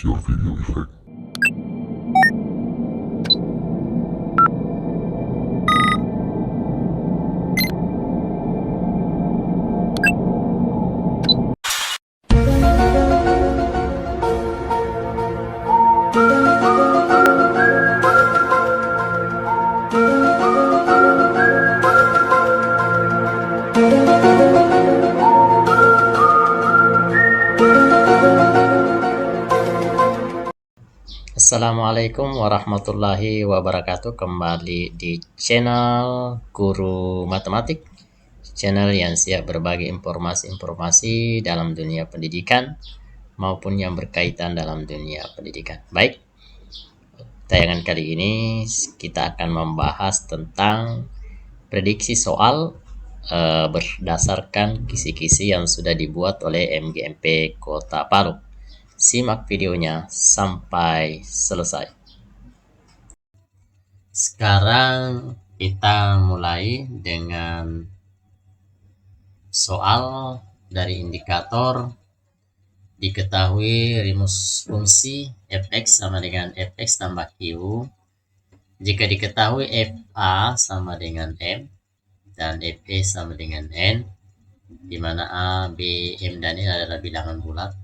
your video effect. Assalamualaikum warahmatullahi wabarakatuh. Kembali di channel Guru Matematik, channel yang siap berbagi informasi-informasi dalam dunia pendidikan maupun yang berkaitan dalam dunia pendidikan. Baik, tayangan kali ini kita akan membahas tentang prediksi soal berdasarkan kisi-kisi yang sudah dibuat oleh MGMP Kota Palu. Simak videonya sampai selesai. Sekarang kita mulai dengan soal dari indikator. Diketahui rumus fungsi fx sama dengan fx tambah q jika diketahui fa sama dengan m dan fe sama dengan n, di mana a, b, m, dan n adalah bilangan bulat.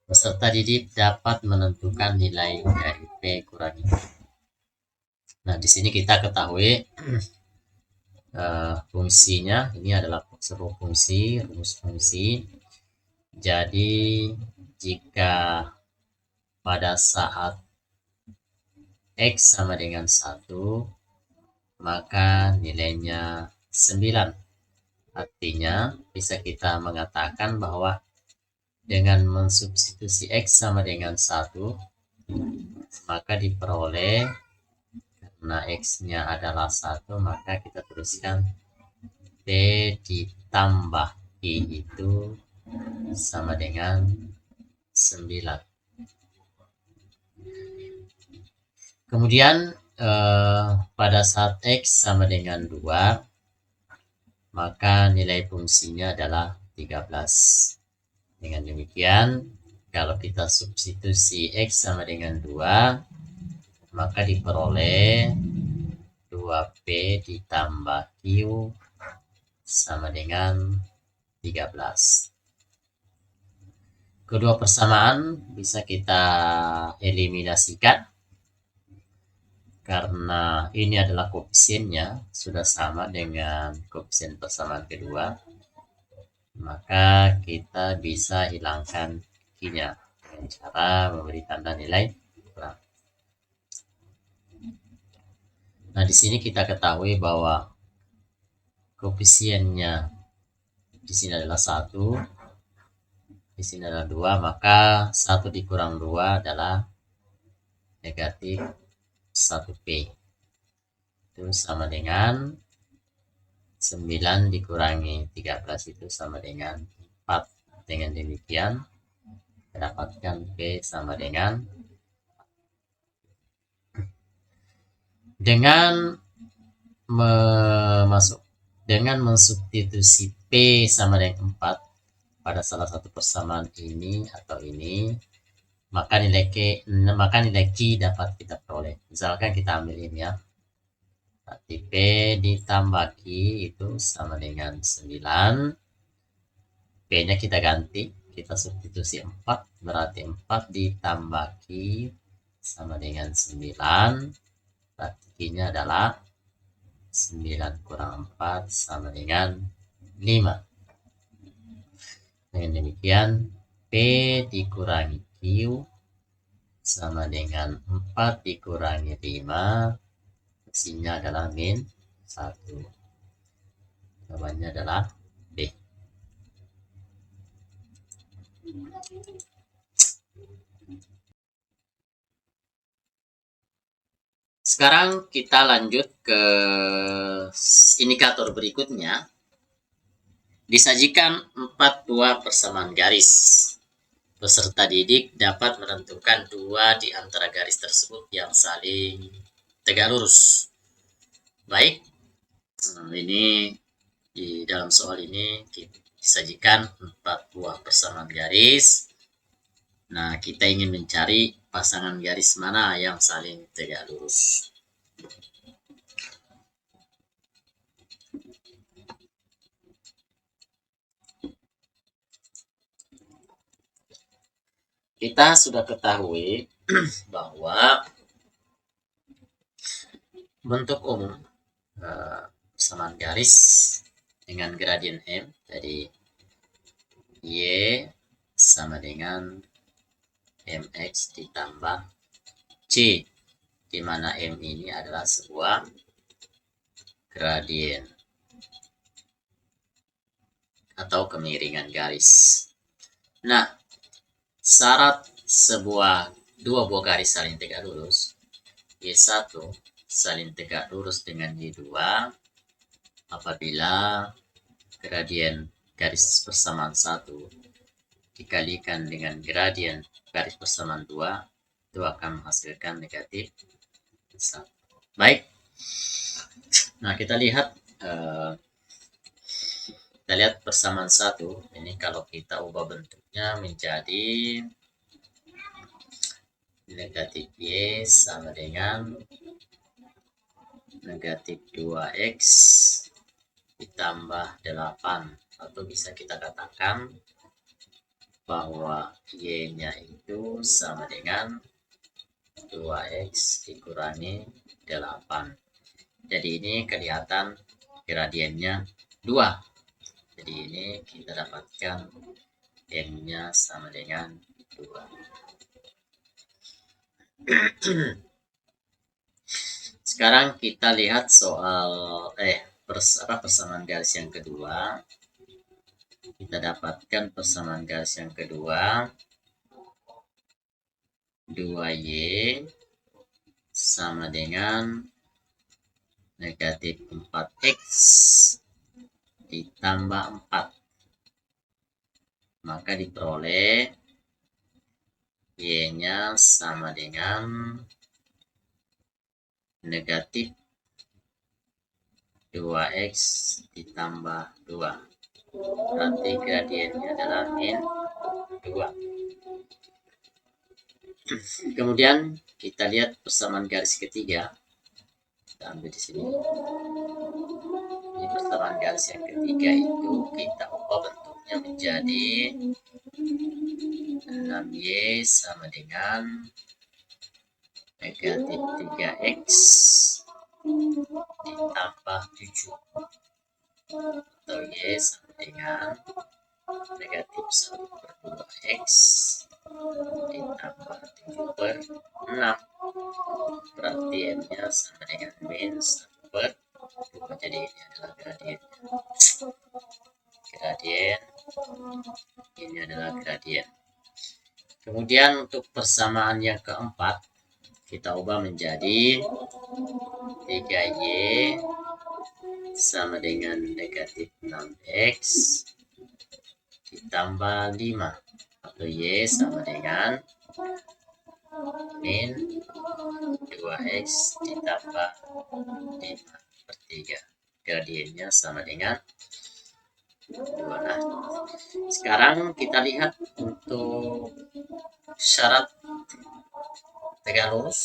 Peserta didik dapat menentukan nilai dari P kurangi Q. Nah, di sini kita ketahui fungsinya. Ini adalah sebuah fungsi, rumus fungsi. Jadi, jika pada saat X sama dengan 1, maka nilainya 9. Artinya, bisa kita mengatakan bahwa dengan mensubstitusi X sama dengan 1, maka diperoleh, karena X-nya adalah 1, maka kita tuliskan P ditambah I itu sama dengan 9. Kemudian pada saat X sama dengan 2, maka nilai fungsinya adalah 13. Dengan demikian, kalau kita substitusi X sama dengan 2, maka diperoleh 2P ditambah Q sama dengan 13. Kedua persamaan bisa kita eliminasikan karena ini adalah koefisiennya sudah sama dengan koefisien persamaan kedua, maka kita bisa hilangkan Q-nya dengan cara memberi tanda nilai kurang. Nah, di sini kita ketahui bahwa koefisiennya di sini adalah 1, di sini adalah 2, maka 1 dikurang 2 adalah negatif 1P. Itu sama dengan 9 dikurangi 13 itu sama dengan 4. Dengan demikian, mendapatkan P sama dengan dengan mensubstitusi P sama dengan 4 pada salah satu persamaan ini atau ini, maka nilai Q dapat kita peroleh. Misalkan kita ambil ini ya. Berarti P ditambah Q itu sama dengan 9. P-nya kita ganti, kita substitusi 4, berarti 4 ditambah Q sama dengan 9. Berarti Q-nya adalah 9 kurang 4 sama dengan 5. Dengan demikian, P dikurangi Q sama dengan 4 dikurangi 5, hasilnya adalah min 1. Jawabannya adalah B. Sekarang kita lanjut ke indikator berikutnya. Disajikan 4 buah persamaan garis. Peserta didik dapat menentukan 2 di antara garis tersebut yang saling tegak lurus. Baik, ini di dalam soal ini disajikan 4 buah persamaan garis. Nah, kita ingin mencari pasangan garis mana yang saling tegak lurus. Kita sudah ketahui bahwa bentuk umum persamaan garis dengan gradien M, jadi Y sama dengan mx ditambah c, di mana M ini adalah sebuah gradien atau kemiringan garis. Nah, syarat dua buah garis saling tegak lurus, Y1 saling tegak lurus dengan Y2 apabila gradien garis persamaan 1 dikalikan dengan gradien garis persamaan 2 itu akan menghasilkan negatif 1. Baik, nah kita lihat persamaan 1 ini kalau kita ubah bentuknya menjadi negatif Y sama dengan negatif 2x ditambah 8, atau bisa kita katakan bahwa Y-nya itu sama dengan 2x dikurangi 8. Jadi ini kelihatan gradiennya 2. Jadi ini kita dapatkan M-nya sama dengan 2. Sekarang kita lihat soal persamaan garis yang kedua. Kita dapatkan persamaan garis yang kedua, 2y sama dengan negatif 4x ditambah 4. Maka diperoleh y-nya sama dengan negatif 2x ditambah 2. Berarti gradiennya adalah min 2. Kemudian kita lihat persamaan garis ketiga. Kita ambil di sini. Ini persamaan garis yang ketiga itu kita ubah bentuknya menjadi 6y sama dengan negatif 3x ditambah 7, atau y sama dengan negatif 1/2x ditambah 7/6. Berarti M-nya sama dengan min 1/2. Jadi ini adalah ini adalah gradien. Kemudian untuk persamaan yang keempat kita ubah menjadi 3y sama dengan negatif 6x ditambah 5, atau y sama dengan min 2x ditambah 5/3. Gradiennya sama dengan 2. Nah, sekarang kita lihat untuk syarat tegak lurus,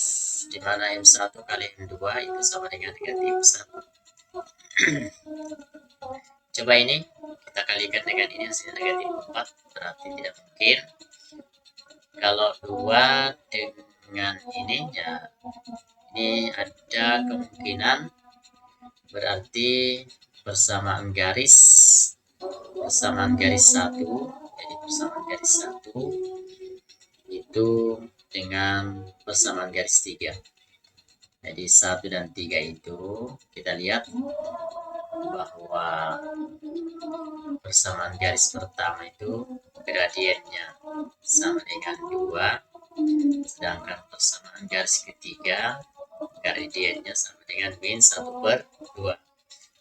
di mana M1 kali M2 itu sama dengan negatif 1. Coba ini kita kalikan dengan ini, hasilnya negatif 4, berarti tidak mungkin. Kalau 2 dengan ini ya, ini ada kemungkinan, berarti persamaan garis 1, jadi persamaan garis 1 itu dengan persamaan garis 3. Jadi 1 dan 3 itu kita lihat bahwa persamaan garis pertama itu gradiennya sama dengan 2, sedangkan persamaan garis ketiga gradiennya sama dengan min 1/2.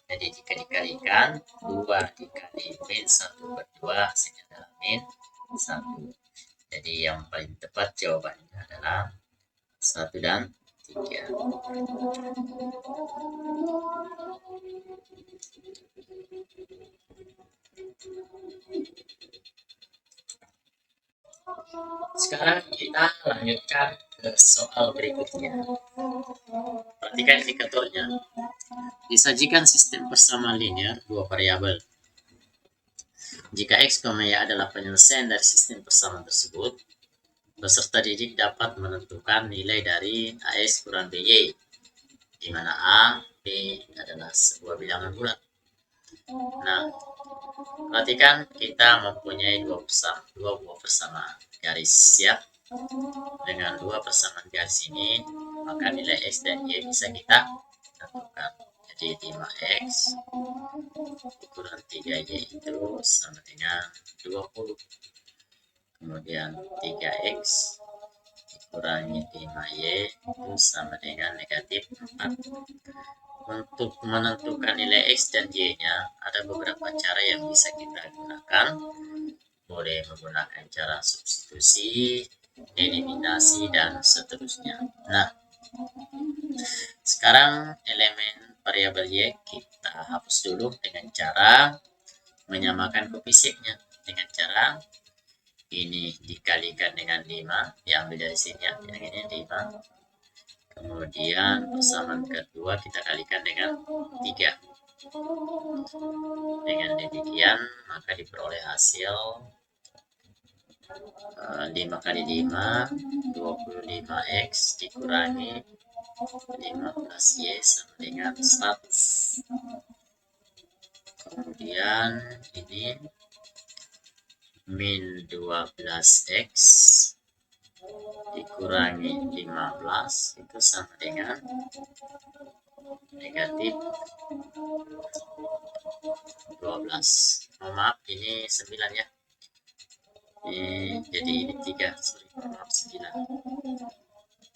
Jadi jika dikalikan 2 dikali min 1/2 hasilnya adalah min 1. Jadi yang paling tepat jawabannya adalah 1 dan 3. Sekarang kita lanjutkan ke soal berikutnya. Perhatikan indikatornya. Disajikan sistem persamaan linear dua variabel. Jika X, Y adalah penyelesaian dari sistem persamaan tersebut, peserta didik dapat menentukan nilai dari AX kurang BY, di mana A, B adalah sebuah bilangan bulat. Nah, perhatikan kita mempunyai dua buah persamaan garis ya. Dengan dua persamaan garis ini, maka nilai X dan Y bisa kita tentukan. Jadi 5X kurang 3Y itu sama dengan 20. Kemudian 3X dikurangi 5Y itu sama dengan negatif 4. Untuk menentukan nilai X dan Y-nya, ada beberapa cara yang bisa kita gunakan. Boleh menggunakan cara substitusi, eliminasi, dan seterusnya. Nah, sekarang elemen variabel Y kita hapus dulu dengan cara menyamakan koefisiennya. Dengan cara ini dikalikan dengan 5, diambil dari sini ya, yang ini 5. Kemudian persamaan kedua kita kalikan dengan 3. Dengan demikian maka diperoleh hasil 5 kali 5 25X dikurangi 15Y sama dengan 100. Kemudian ini min 12X dikurangi 15 itu sama dengan negatif 12. Maaf, ini 9 ya. Jadi ini 3, sorry, maaf, 9.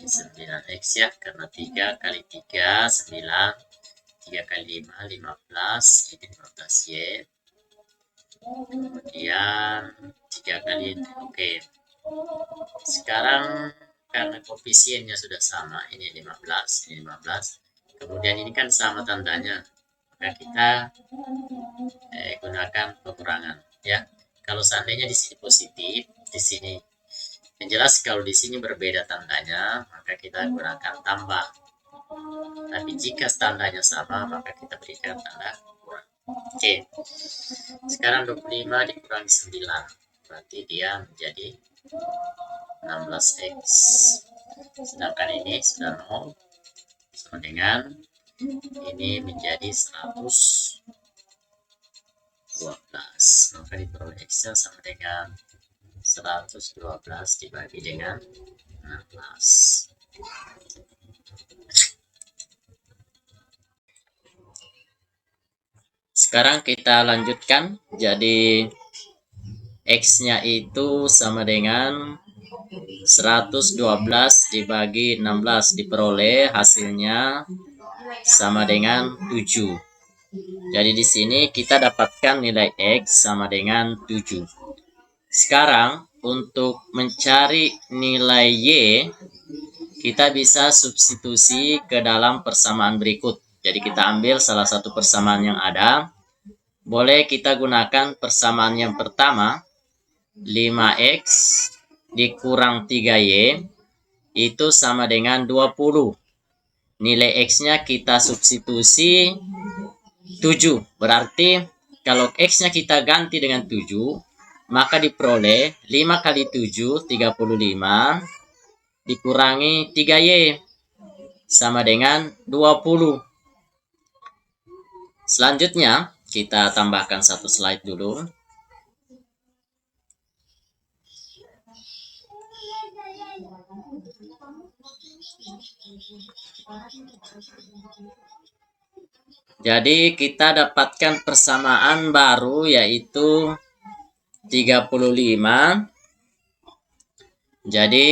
Ini 9X ya, karena 3 kali 3 9, 3 kali 5 15, ini 15Y. Kemudian 3 kali oke. Sekarang karena koefisiennya sudah sama, ini 15, ini 15. Kemudian ini kan sama tandanya, maka kita gunakan pengurangan ya. Kalau seandainya di sini positif, di sini yang jelas kalau di sini berbeda tandanya, maka kita gunakan tambah. Tapi jika tandanya sama, maka kita berikan tanda kurang. Oke. Sekarang 25 dikurangi 9, berarti dia menjadi 16X. Sedangkan ini sudah 0, sama dengan ini menjadi 112. Maka diperoleh X sama dengan 112 dibagi dengan 16. Sekarang kita lanjutkan. Jadi X-nya itu sama dengan 112 dibagi 16, diperoleh hasilnya sama dengan 7. Jadi di sini kita dapatkan nilai X sama dengan 7. Sekarang untuk mencari nilai Y, kita bisa substitusi ke dalam persamaan berikut. Jadi kita ambil salah satu persamaan yang ada. Boleh kita gunakan persamaan yang pertama, 5X dikurang 3Y itu sama dengan 20. Nilai X-nya kita substitusi 7. Berarti kalau X-nya kita ganti dengan 7, maka diperoleh 5 kali 7, 35, dikurangi 3Y, sama dengan 20. Selanjutnya, kita tambahkan satu slide dulu. Jadi kita dapatkan persamaan baru yaitu 35. Jadi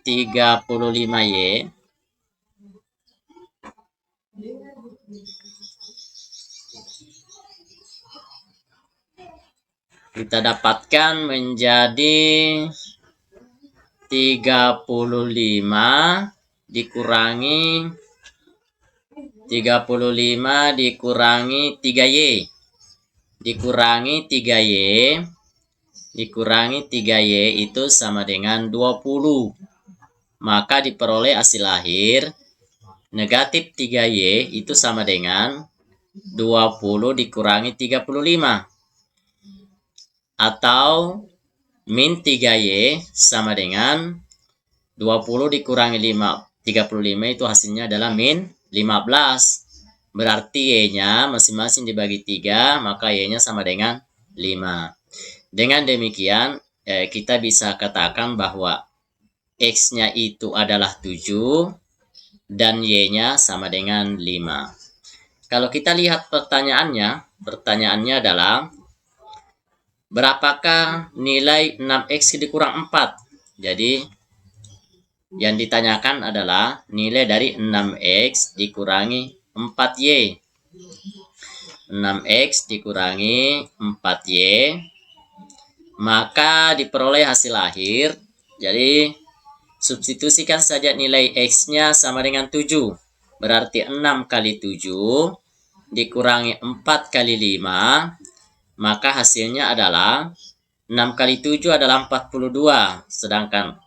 35Y kita dapatkan menjadi 35 dikurangi 3Y dikurangi 3Y dikurangi 3Y itu sama dengan 20. Maka diperoleh hasil akhir negatif 3Y itu sama dengan 20 dikurangi 35. Atau min 3Y sama dengan 20 dikurangi 35 itu hasilnya adalah min 15. Berarti Y-nya masing-masing dibagi 3, maka Y-nya sama dengan 5. Dengan demikian, kita bisa katakan bahwa X-nya itu adalah 7 dan Y-nya sama dengan 5. Kalau kita lihat pertanyaannya adalah berapakah nilai 6X dikurang 4? Jadi, yang ditanyakan adalah nilai dari 6X dikurangi 4Y. 6X dikurangi 4Y, maka diperoleh hasil akhir. Jadi, substitusikan saja nilai X-nya sama dengan 7. Berarti 6 kali 7 dikurangi 4 kali 5, maka hasilnya adalah 6 kali 7 adalah 42, sedangkan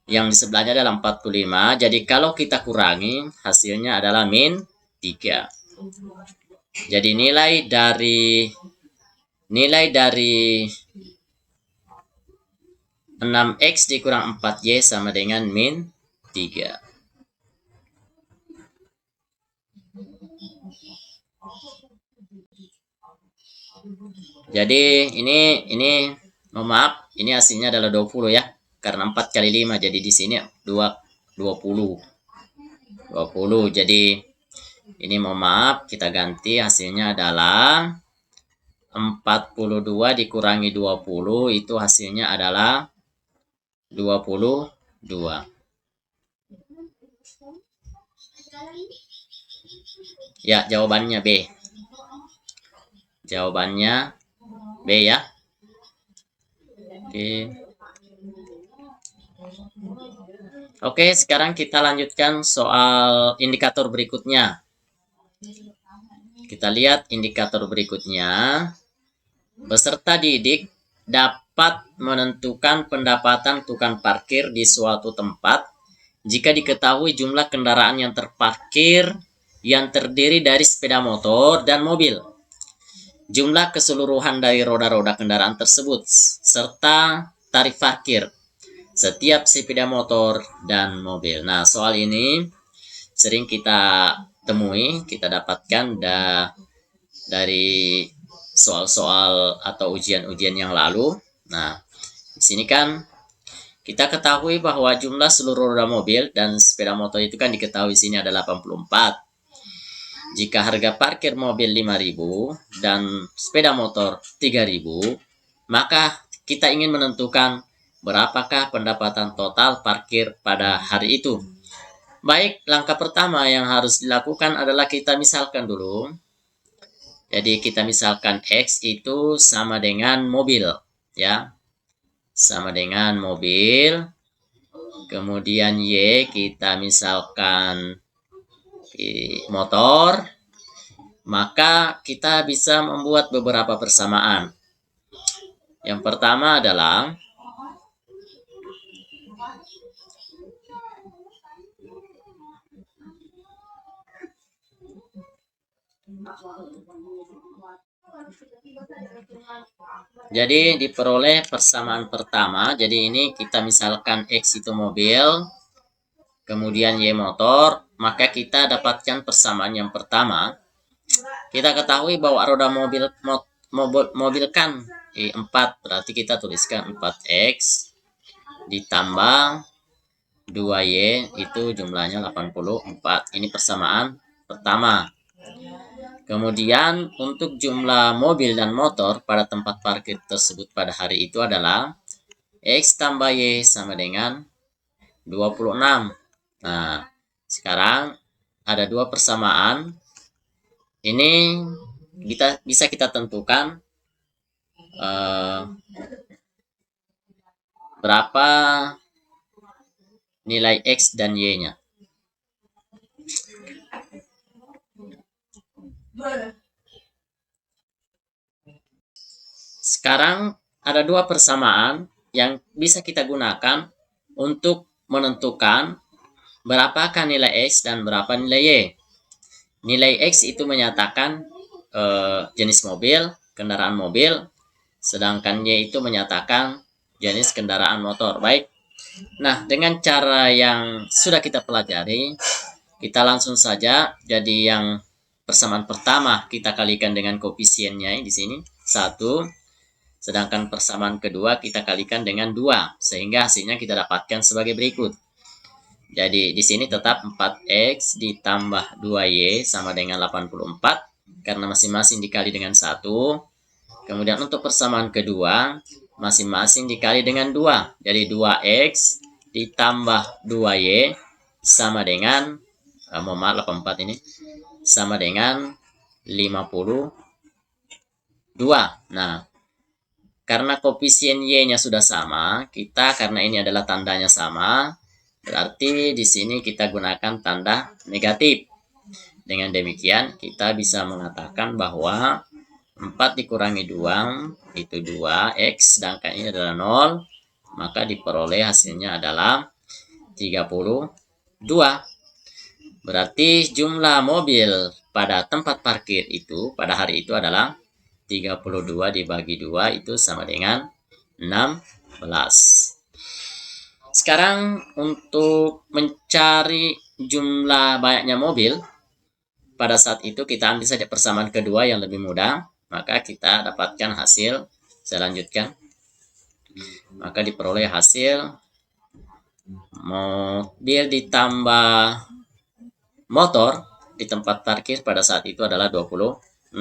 yang di sebelahnya adalah 45. Jadi kalau kita kurangi, hasilnya adalah min 3. Jadi nilai dari 6X dikurang 4Y sama dengan min 3. Jadi ini mohon maaf, ini hasilnya adalah 20 ya. Karena 4 kali 5, jadi di sini 20. Jadi ini mohon maaf, kita ganti hasilnya adalah 42 dikurangi 20 itu hasilnya adalah 22. Ya, jawabannya B. Jawabannya B ya. Oke, sekarang kita lanjutkan soal indikator berikutnya. Kita lihat indikator berikutnya. Peserta didik dapat menentukan pendapatan tukang parkir di suatu tempat jika diketahui jumlah kendaraan yang terparkir yang terdiri dari sepeda motor dan mobil, jumlah keseluruhan dari roda-roda kendaraan tersebut, serta tarif parkir setiap sepeda motor dan mobil. Nah, soal ini sering kita temui, kita dapatkan dari soal-soal atau ujian-ujian yang lalu. Nah, di sini kan kita ketahui bahwa jumlah seluruh roda mobil dan sepeda motor itu kan diketahui sini ada 84. Jika harga parkir mobil 5.000 dan sepeda motor 3.000, maka kita ingin menentukan berapakah pendapatan total parkir pada hari itu. Baik, langkah pertama yang harus dilakukan adalah kita misalkan dulu. Jadi kita misalkan X itu sama dengan mobil, ya. Sama dengan mobil. Kemudian Y kita misalkan motor. Maka kita bisa membuat beberapa persamaan. Yang pertama adalah jadi diperoleh persamaan pertama. Jadi ini kita misalkan X itu mobil, kemudian Y motor, maka kita dapatkan persamaan yang pertama. Kita ketahui bahwa roda mobil kan 4, berarti kita tuliskan 4X ditambah 2Y itu jumlahnya 84. Ini persamaan pertama. Kemudian untuk jumlah mobil dan motor pada tempat parkir tersebut pada hari itu adalah X tambah Y sama dengan 26. Nah, sekarang ada dua persamaan. Ini bisa kita tentukan berapa nilai X dan Y-nya. Sekarang ada dua persamaan yang bisa kita gunakan untuk menentukan berapakah nilai X dan berapa nilai Y. Nilai X itu menyatakan jenis mobil, kendaraan mobil, sedangkan Y itu menyatakan jenis kendaraan motor. Baik. Nah, dengan cara yang sudah kita pelajari, kita langsung saja. Jadi yang persamaan pertama kita kalikan dengan koefisiennya di sini 1, sedangkan persamaan kedua kita kalikan dengan 2, sehingga hasilnya kita dapatkan sebagai berikut. Jadi di sini tetap 4X ditambah 2Y sama dengan 84 karena masing-masing dikali dengan 1. Kemudian untuk persamaan kedua masing-masing dikali dengan 2. Jadi 2X ditambah 2Y sama dengan 84 ini sama dengan 52. Nah, karena koefisien Y-nya sudah sama, kita karena ini adalah tandanya sama, berarti di sini kita gunakan tanda negatif. Dengan demikian, kita bisa mengatakan bahwa 4 dikurangi 2, itu 2, X, sedangkan ini adalah 0, maka diperoleh hasilnya adalah 32. Berarti jumlah mobil pada tempat parkir itu, pada hari itu adalah 32 dibagi 2, itu sama dengan 16. Sekarang untuk mencari jumlah banyaknya mobil, pada saat itu kita ambil saja persamaan kedua yang lebih mudah, maka kita dapatkan hasil. Saya lanjutkan. Maka diperoleh hasil mobil ditambah motor di tempat parkir pada saat itu adalah 26.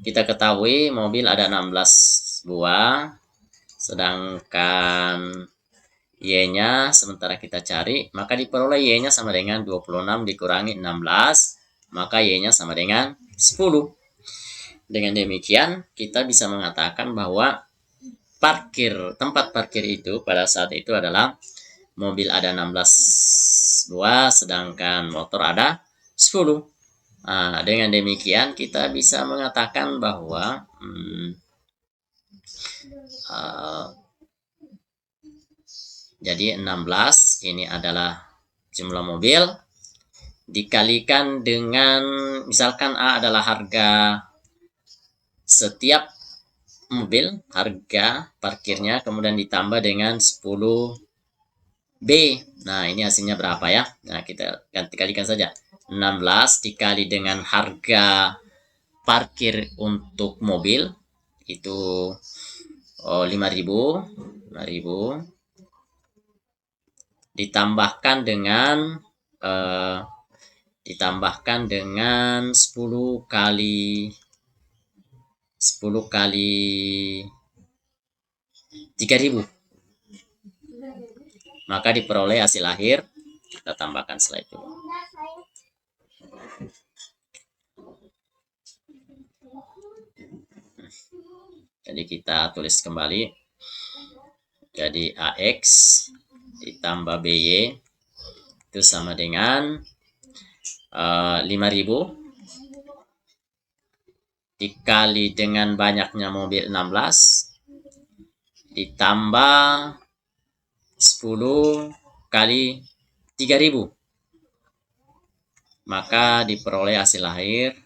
Kita ketahui mobil ada 16 buah, sedangkan Y-nya sementara kita cari, maka diperoleh Y-nya sama dengan 26 dikurangi 16, maka Y-nya sama dengan 10. Dengan demikian, kita bisa mengatakan bahwa tempat parkir itu pada saat itu adalah mobil ada 16 buah, sedangkan motor ada 10. Nah, dengan demikian kita bisa mengatakan bahwa jadi 16 ini adalah jumlah mobil dikalikan dengan, misalkan A adalah harga setiap mobil, harga parkirnya, kemudian ditambah dengan 10B. Nah, ini hasilnya berapa ya? Nah, kita kalikan saja. 16 dikali dengan harga parkir untuk mobil itu 5.000 ditambahkan dengan 10 kali 3.000, maka diperoleh hasil akhir. Kita tambahkan setelah itu. Jadi kita tulis kembali. Jadi AX ditambah BY itu sama dengan 5.000 dikali dengan banyaknya mobil 16 ditambah 10 kali 3.000, maka diperoleh hasil akhir.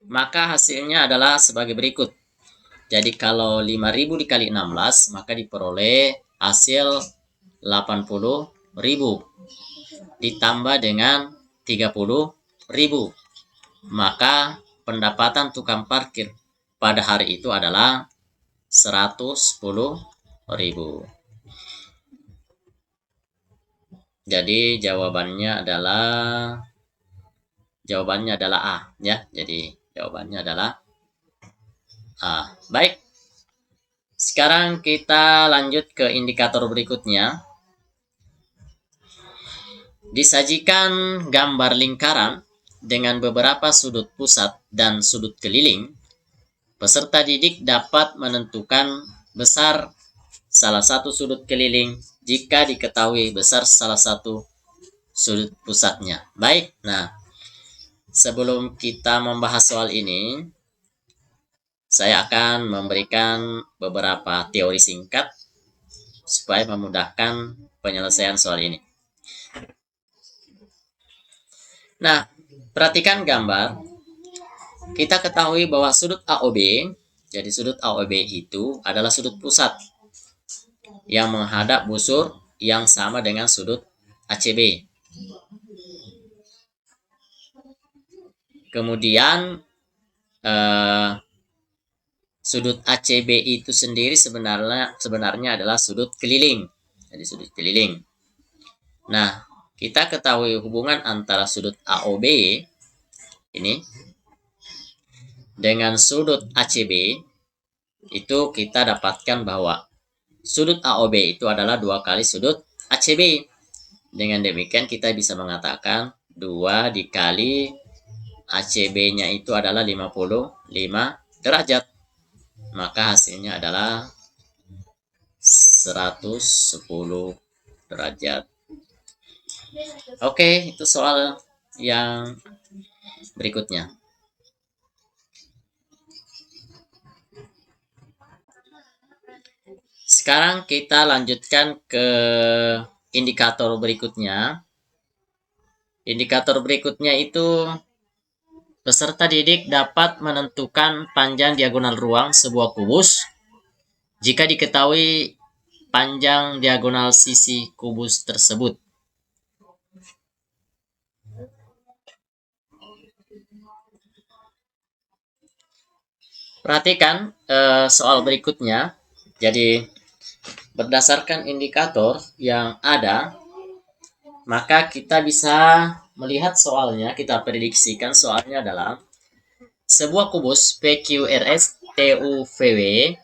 Maka hasilnya adalah sebagai berikut. Jadi kalau 5.000 dikali 16, maka diperoleh hasil 80.000 ditambah dengan 30.000. Maka pendapatan tukang parkir pada hari itu adalah 110.000. Jadi jawabannya adalah A ya. Jadi jawabannya adalah A. Baik. Sekarang kita lanjut ke indikator berikutnya. Disajikan gambar lingkaran dengan beberapa sudut pusat dan sudut keliling. Peserta didik dapat menentukan besar salah satu sudut keliling jika diketahui besar salah satu sudut pusatnya. Baik, nah sebelum kita membahas soal ini, saya akan memberikan beberapa teori singkat supaya memudahkan penyelesaian soal ini. Nah, perhatikan gambar. Kita ketahui bahwa sudut AOB, jadi sudut AOB itu adalah sudut pusat yang menghadap busur yang sama dengan sudut ACB. Kemudian sudut ACB itu sendiri sebenarnya adalah sudut keliling. Jadi sudut keliling. Nah, kita ketahui hubungan antara sudut AOB ini dengan sudut ACB, itu kita dapatkan bahwa sudut AOB itu adalah 2 kali sudut ACB. Dengan demikian kita bisa mengatakan 2 dikali ACB-nya itu adalah 55 derajat. Maka hasilnya adalah 110 derajat. Oke, itu soal yang berikutnya. Sekarang kita lanjutkan ke indikator berikutnya. Indikator berikutnya itu peserta didik dapat menentukan panjang diagonal ruang sebuah kubus jika diketahui panjang diagonal sisi kubus tersebut. Perhatikan soal berikutnya. Jadi berdasarkan indikator yang ada, maka kita bisa melihat soalnya, kita prediksikan soalnya adalah sebuah kubus PQRS TUVW,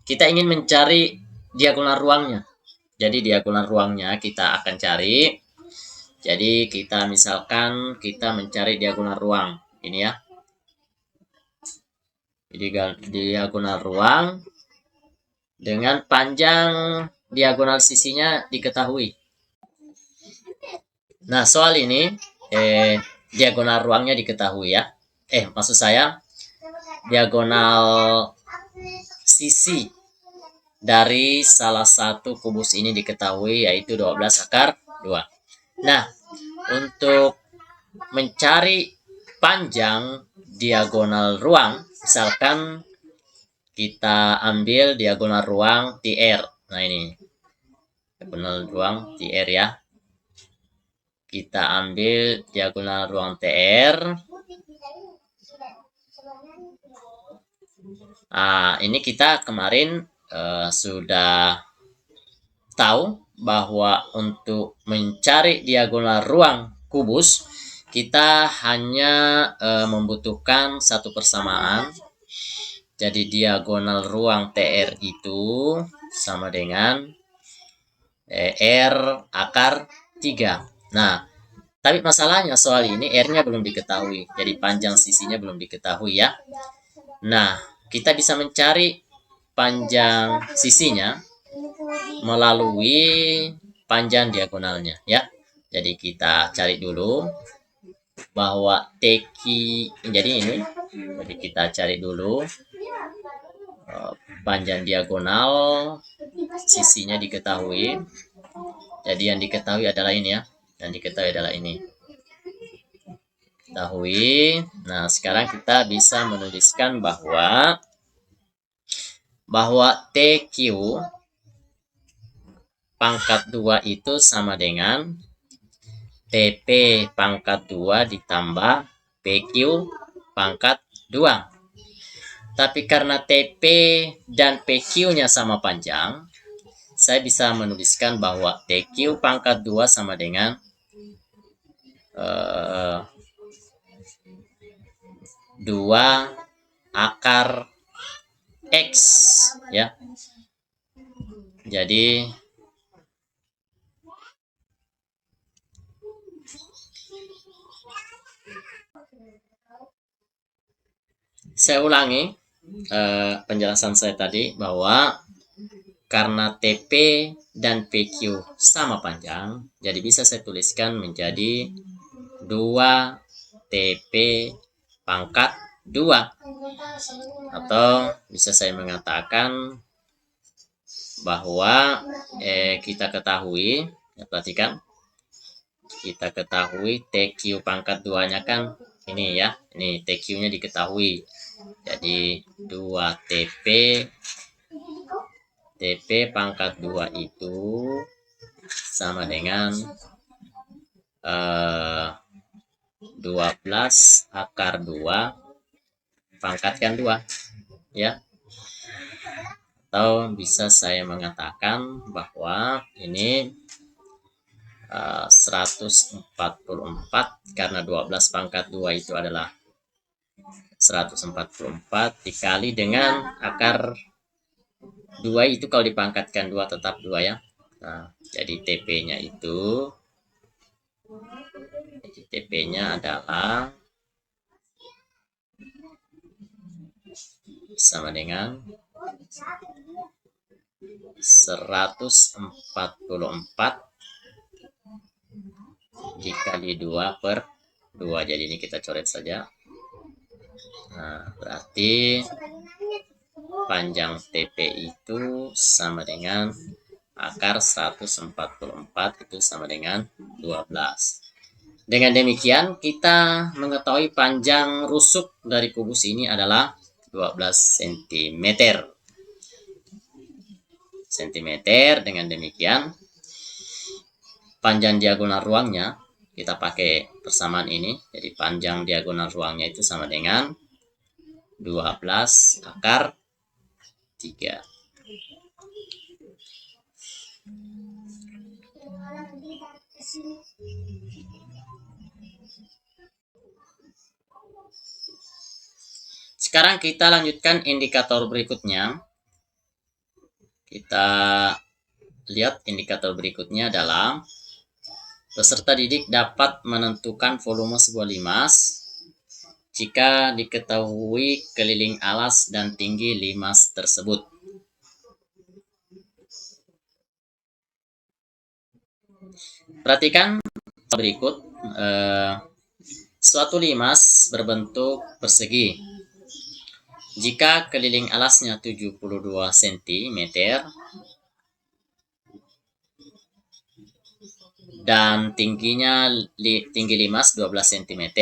kita ingin mencari diagonal ruangnya. Jadi diagonal ruangnya kita akan cari. Jadi kita misalkan kita mencari diagonal ruang. Ini ya. Jadi diagonal ruang dengan panjang diagonal sisinya diketahui. Nah, soal ini diagonal ruangnya diketahui ya. Maksud saya diagonal sisi dari salah satu kubus ini diketahui, yaitu 12/2. Nah, untuk mencari panjang diagonal ruang, misalkan kita ambil diagonal ruang TR. Nah, ini diagonal ruang TR ya. Kita ambil diagonal ruang TR. Nah, ini kita kemarin sudah tahu bahwa untuk mencari diagonal ruang kubus, kita hanya membutuhkan satu persamaan. Jadi diagonal ruang TR itu sama dengan R akar 3. Nah, tapi masalahnya soal ini R-nya belum diketahui. Jadi panjang sisinya belum diketahui ya. Nah, kita bisa mencari panjang sisinya melalui panjang diagonalnya ya. Jadi kita cari dulu bahwa TQ, jadi ini. Jadi kita cari dulu panjang diagonal sisinya diketahui. Jadi yang diketahui adalah ini ya. Yang diketahui adalah ini. Ketahui. Nah, sekarang kita bisa menuliskan bahwa TQ pangkat 2 itu sama dengan TP pangkat 2 ditambah PQ pangkat 2. Tapi karena TP dan PQ-nya sama panjang, saya bisa menuliskan bahwa TQ pangkat 2 sama dengan 2 akar X ya. Jadi saya ulangi penjelasan saya tadi bahwa karena TP dan PQ sama panjang, jadi bisa saya tuliskan menjadi 2 TP pangkat Atau bisa saya mengatakan bahwa kita ketahui, ya, perhatikan, kita ketahui TQ pangkat 2-nya kan ini ya, ini TQ-nya diketahui. Jadi 2TP pangkat 2 itu sama dengan 12 akar 2 pangkatkan 2 ya. Atau bisa saya mengatakan bahwa ini 144 karena 12 pangkat 2 itu adalah 144 dikali dengan akar 2 itu kalau dipangkatkan 2 tetap 2 ya. Nah, jadi TP-nya itu adalah sama dengan 144 dikali 2 per 2. Jadi ini kita coret saja. Nah, berarti panjang TP itu sama dengan akar 144 itu sama dengan 12. Dengan demikian kita mengetahui panjang rusuk dari kubus ini adalah 12 cm. Dengan demikian panjang diagonal ruangnya kita pakai persamaan ini. Jadi panjang diagonal ruangnya itu sama dengan 12 akar 3. Sekarang kita lanjutkan indikator berikutnya. Kita lihat indikator berikutnya adalah peserta didik dapat menentukan volume sebuah limas jika diketahui keliling alas dan tinggi limas tersebut. Perhatikan berikut, suatu limas berbentuk persegi. Jika keliling alasnya 72 cm dan tinggi limas 12 cm,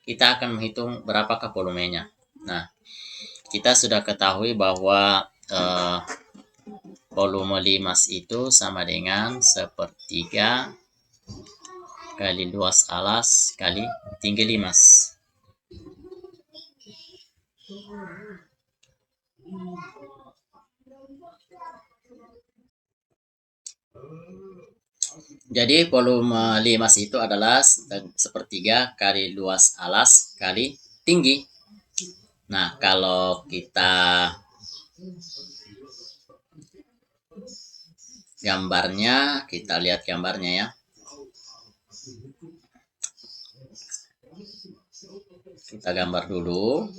kita akan menghitung berapakah volumenya. Nah, kita sudah ketahui bahwa volume limas itu sama dengan 1/3 kali luas alas kali tinggi limas. Jadi volume limas itu adalah 1/3 kali luas alas kali tinggi. Nah, kalau kita gambarnya, kita lihat gambarnya ya. Kita gambar dulu.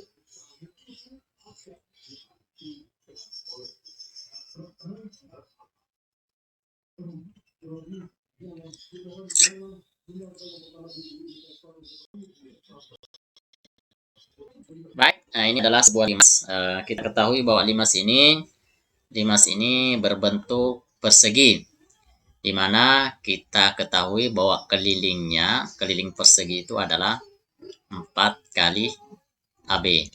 Baik, nah ini adalah sebuah limas. Kita ketahui bahwa limas ini berbentuk persegi, di mana kita ketahui bahwa keliling persegi itu adalah 4 kali AB.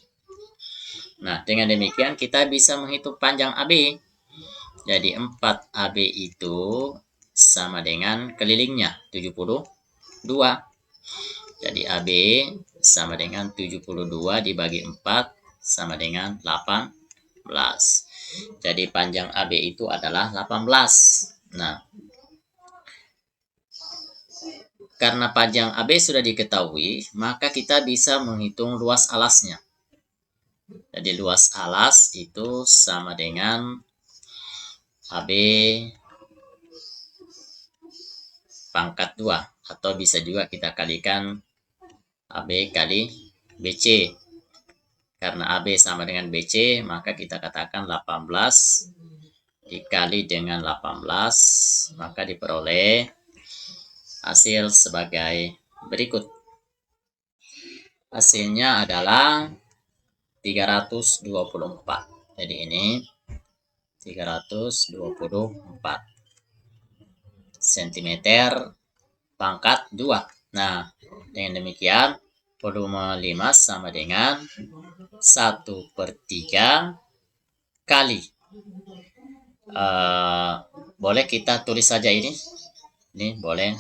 Nah, dengan demikian kita bisa menghitung panjang AB. Jadi 4 AB itu sama dengan kelilingnya 72. Jadi AB sama dengan 72 dibagi 4 sama dengan 18. Jadi panjang AB itu adalah 18. Nah, karena panjang AB sudah diketahui, maka kita bisa menghitung luas alasnya. Jadi luas alas itu sama dengan AB pangkat 2. Atau bisa juga kita kalikan AB kali BC. Karena AB sama dengan BC, maka kita katakan 18 dikali dengan 18, maka diperoleh hasil sebagai berikut. hasilnya adalah 324. Jadi ini 324 cm pangkat 2. Nah, dengan demikian volume 5 sama dengan 1/3 kali. Boleh kita tulis saja ini. Ini boleh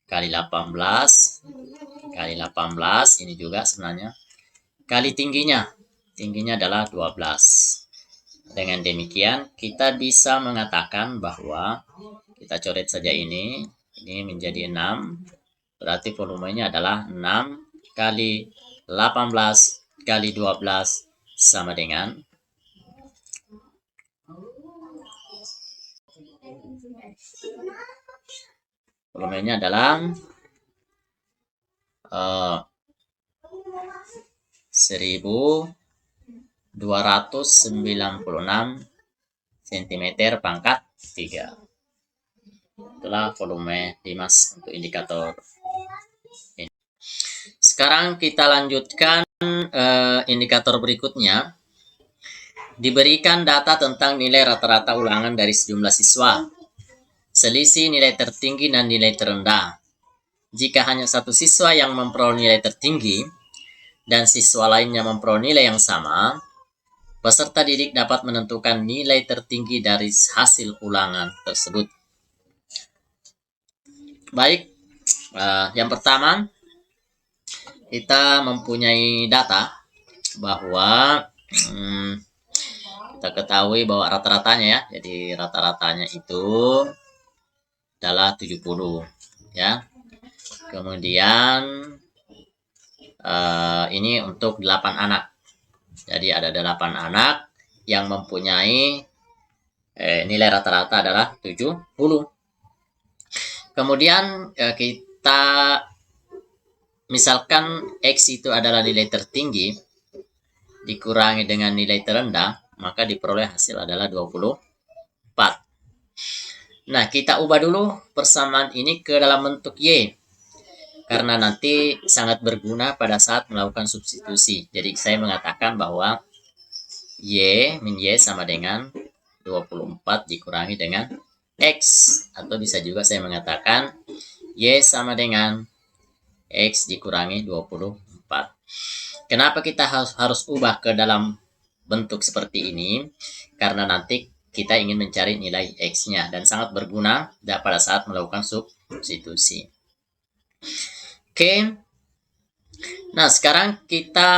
kali 18. Kali 18 ini juga sebenarnya. Kali tingginya. Tingginya adalah 12. Dengan demikian kita bisa mengatakan bahwa kita coret saja ini menjadi 6. Berarti volumenya adalah 6 kali 18 kali 12 sama dengan volumenya adalah 1296 cm pangkat 3. Itulah volume Dimas untuk indikator ini. Sekarang kita lanjutkan indikator berikutnya. Diberikan data tentang nilai rata-rata ulangan dari sejumlah siswa. Selisih nilai tertinggi dan nilai terendah. Jika hanya satu siswa yang memperoleh nilai tertinggi dan siswa lainnya memperoleh nilai yang sama, peserta didik dapat menentukan nilai tertinggi dari hasil ulangan tersebut. Baik, yang pertama kita mempunyai data bahwa kita ketahui bahwa rata-ratanya ya, jadi rata-ratanya itu adalah 70 ya. Kemudian ini untuk 8 anak. Jadi ada 8 anak yang mempunyai nilai rata-rata adalah 70. Kemudian kita misalkan X itu adalah nilai tertinggi dikurangi dengan nilai terendah, maka diperoleh hasil adalah 24. Nah, kita ubah dulu persamaan ini ke dalam bentuk Y. Karena nanti sangat berguna pada saat melakukan substitusi. Jadi saya mengatakan bahwa Y min Y sama dengan 24 dikurangi dengan X. Atau bisa juga saya mengatakan Y sama dengan X dikurangi 24. Kenapa kita harus ubah ke dalam bentuk seperti ini? Karena nanti kita ingin mencari nilai X-nya dan sangat berguna pada saat melakukan substitusi. Oke. Nah, sekarang kita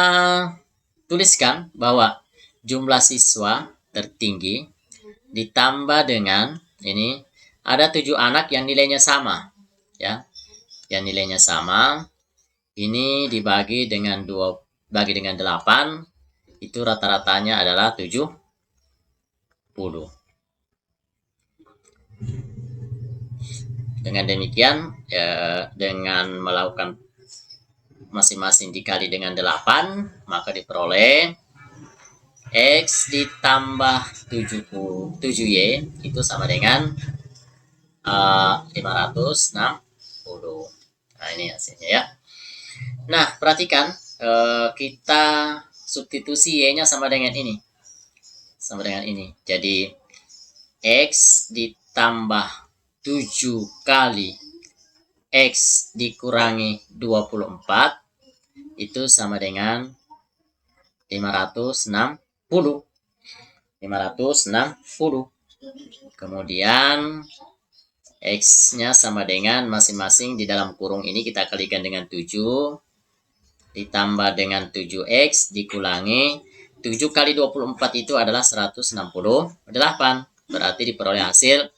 tuliskan bahwa jumlah siswa tertinggi ditambah dengan ini ada 7 anak yang nilainya sama ya. Yang nilainya sama ini dibagi dengan 8 itu rata-ratanya adalah 70. Dengan demikian dengan melakukan masing-masing dikali dengan 8 maka diperoleh X ditambah 7Y itu sama dengan 560. Nah, ini hasilnya ya. Nah, perhatikan kita substitusi Y-nya sama dengan ini. Sama dengan ini. Jadi X ditambah 7 kali X dikurangi 24 itu sama dengan 560. Kemudian X-nya sama dengan masing-masing di dalam kurung ini kita kalikan dengan 7 ditambah dengan 7X dikurangi 7 kali 24 itu adalah 168. Berarti diperoleh hasil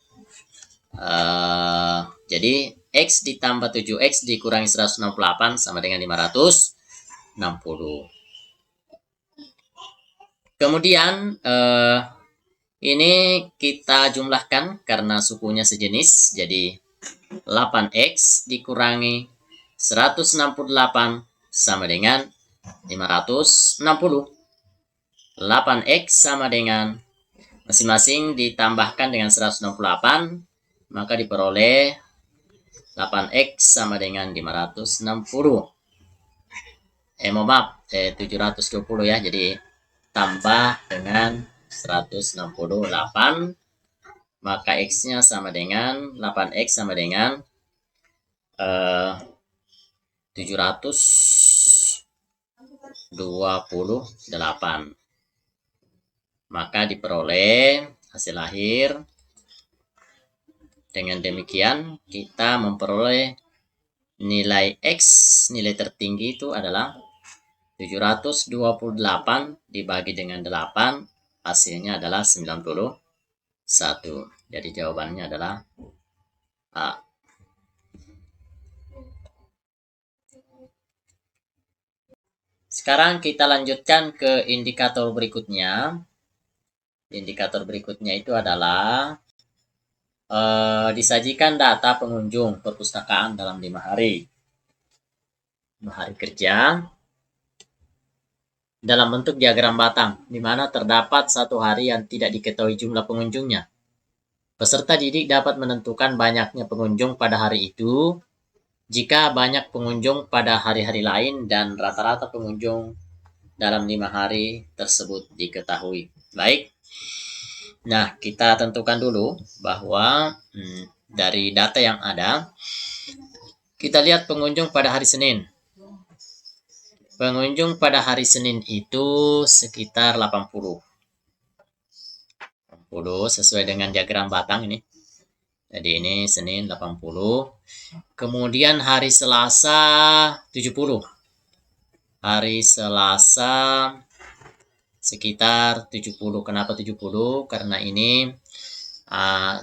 jadi X ditambah 7X dikurangi 168 sama dengan 560. Kemudian ini kita jumlahkan karena sukunya sejenis. Jadi 8X dikurangi 168 sama dengan 560. 8X sama dengan masing-masing ditambahkan dengan 168, maka diperoleh 8X sama dengan 560. Maaf, 720 ya. Jadi tambah dengan 168, maka X-nya sama dengan 8X sama dengan 728. Maka diperoleh hasil akhir. Dengan demikian kita memperoleh nilai X, nilai tertinggi itu adalah 728 dibagi dengan 8, hasilnya adalah 91. Jadi jawabannya adalah A. Sekarang kita lanjutkan ke indikator berikutnya. Indikator berikutnya itu adalah disajikan data pengunjung perpustakaan dalam 5 hari. 5 hari kerja dalam bentuk diagram batang, di mana terdapat 1 hari yang tidak diketahui jumlah pengunjungnya. Peserta didik dapat menentukan banyaknya pengunjung pada hari itu jika banyak pengunjung pada hari-hari lain dan rata-rata pengunjung dalam 5 hari tersebut diketahui. Baik. Nah, kita tentukan dulu bahwa dari data yang ada, kita lihat pengunjung pada hari Senin. Pengunjung pada hari Senin itu sekitar 80. 80 sesuai dengan diagram batang ini. Jadi ini Senin 80. Kemudian hari Selasa 70. Hari Selasa sekitar 70. Kenapa 70? Karena ini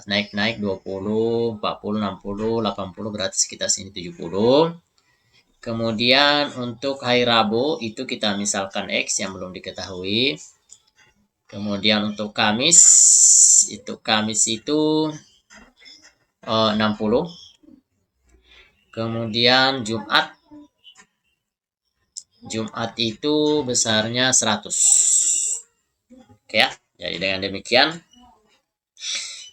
naik-naik 20, 40, 60, 80, berarti sekitar sini 70. Kemudian untuk hari Rabu itu kita misalkan X yang belum diketahui. Kemudian untuk Kamis itu 60. Kemudian Jumat itu besarnya 100. Oke ya. Jadi dengan demikian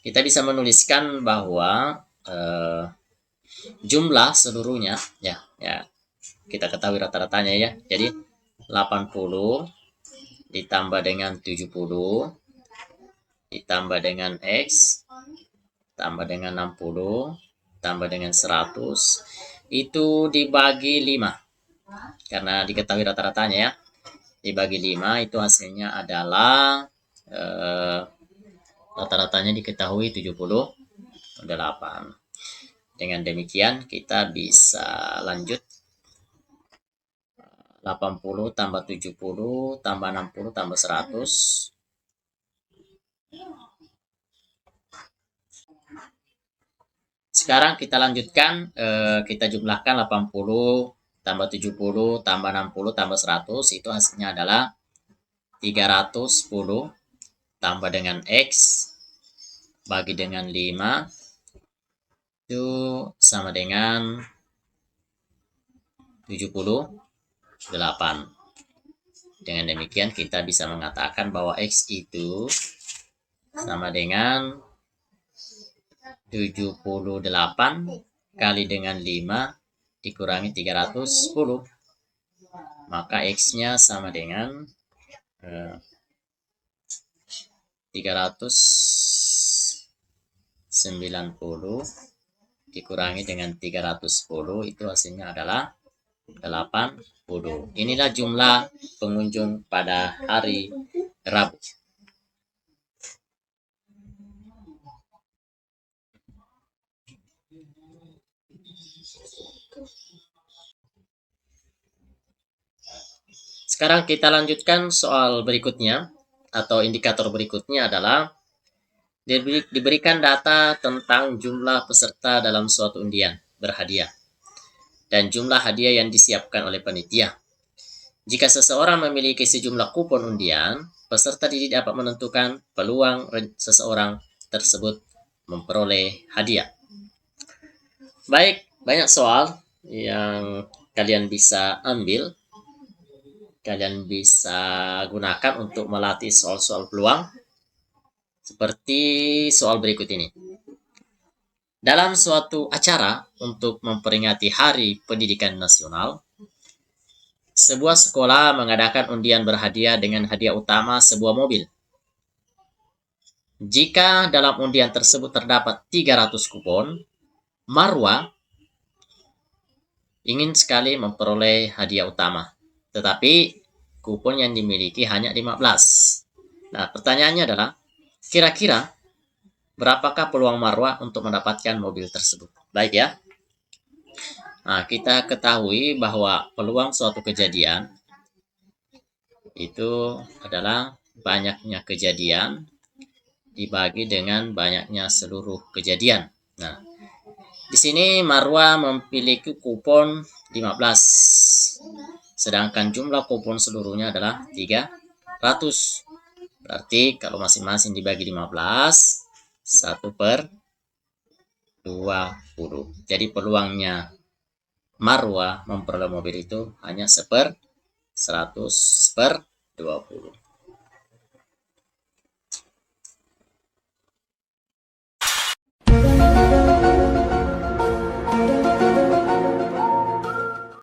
kita bisa menuliskan bahwa jumlah seluruhnya ya kita ketahui rata-ratanya ya. Jadi 80 ditambah dengan 70 ditambah dengan X tambah dengan 60 tambah dengan 100 itu dibagi 5. Karena diketahui rata-ratanya ya. Dibagi 5 itu hasilnya adalah rata-ratanya diketahui 78. Dengan demikian kita bisa lanjut 80 tambah 70 tambah 60 tambah 100. Sekarang kita lanjutkan, kita jumlahkan 80 tambah 70 tambah 60 tambah 100, itu hasilnya adalah 310 tambah dengan X bagi dengan 5 itu sama dengan 78. Dengan demikian kita bisa mengatakan bahwa X itu sama dengan 78 kali dengan 5 dikurangi 310. Maka X-nya sama dengan 390 dikurangi dengan 310, itu hasilnya adalah 80. Inilah jumlah pengunjung pada hari Rabu. Sekarang kita lanjutkan soal berikutnya atau indikator berikutnya adalah diberikan data tentang jumlah peserta dalam suatu undian berhadiah dan jumlah hadiah yang disiapkan oleh panitia. Jika seseorang memiliki sejumlah kupon undian, peserta didik dapat menentukan peluang seseorang tersebut memperoleh hadiah. Baik, banyak soal yang kalian bisa ambil. Kalian bisa gunakan untuk melatih soal-soal peluang. Seperti soal berikut ini. Dalam suatu acara untuk memperingati Hari Pendidikan Nasional, Sebuah sekolah mengadakan undian berhadiah dengan hadiah utama sebuah mobil. Jika dalam undian tersebut terdapat 300 kupon, Marwa ingin sekali memperoleh hadiah utama. Tetapi kupon yang dimiliki hanya 15. Nah, pertanyaannya adalah, kira-kira berapakah peluang Marwa untuk mendapatkan mobil tersebut? Baik ya. Nah, kita ketahui bahwa peluang suatu kejadian itu adalah banyaknya kejadian dibagi dengan banyaknya seluruh kejadian. Nah, di sini Marwa memiliki kupon 15. Sedangkan jumlah kupon seluruhnya adalah 300. Berarti kalau masing-masing dibagi 15, 1/20. Jadi peluangnya Marwa memperoleh mobil itu hanya 1/100/20.